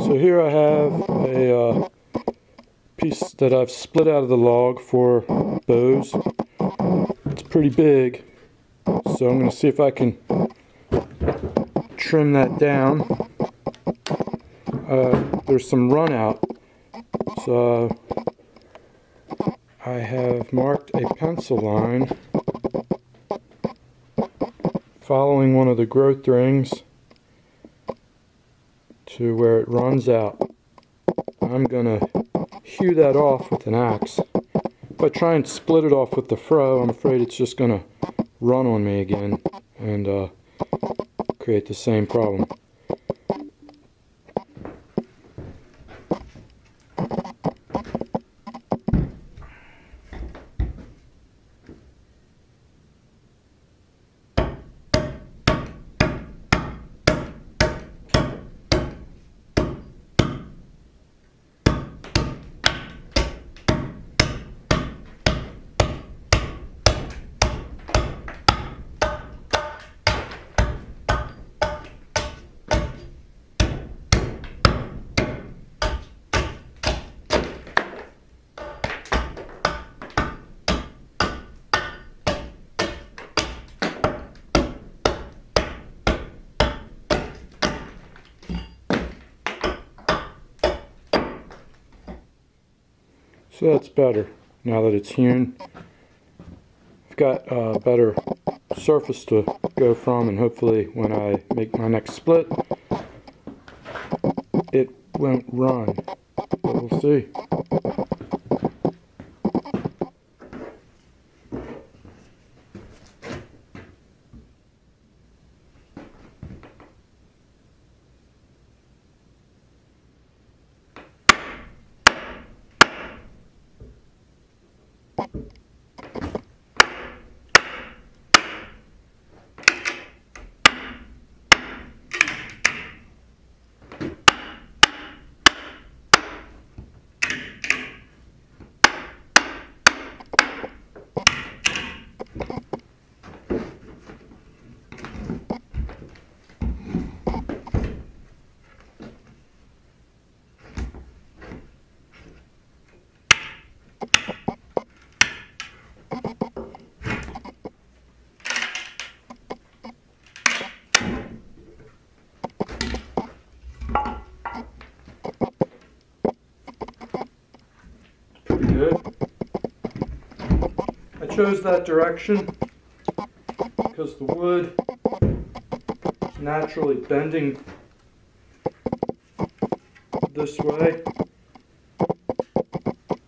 So here I have a piece that I've split out of the log for bows. It's pretty big, so I'm going to see if I can trim that down. There's some run out, so I have marked a pencil line following one of the growth rings to where it runs out. I'm gonna hew that off with an axe. If I try and split it off with the froe, I'm afraid it's just gonna run on me again and create the same problem. So that's better now that it's hewn. I've got a better surface to go from, and hopefully when I make my next split it won't run, but we'll see. Good. I chose that direction because the wood is naturally bending this way,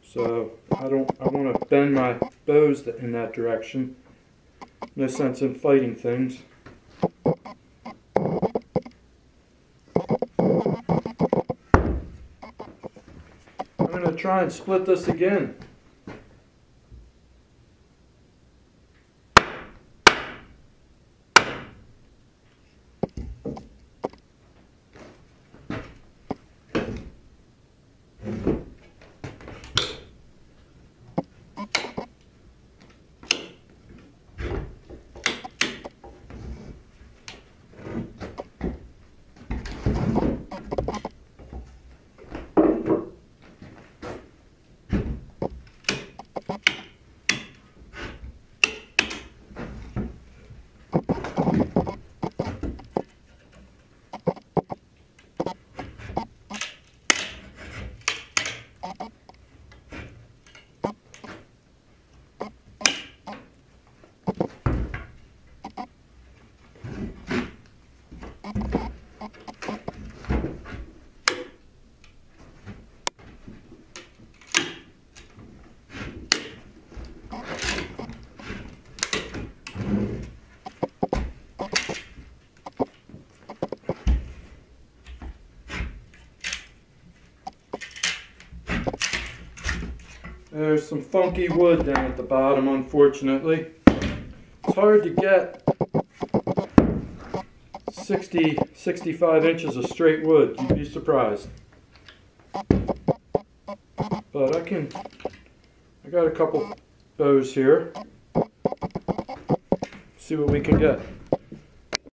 so I want to bend my bows in that direction. No sense in fighting things. I'm going to try and split this again. There's some funky wood down at the bottom, unfortunately. It's hard to get 65 inches of straight wood. You'd be surprised. But I got a couple bows here. See what we can get.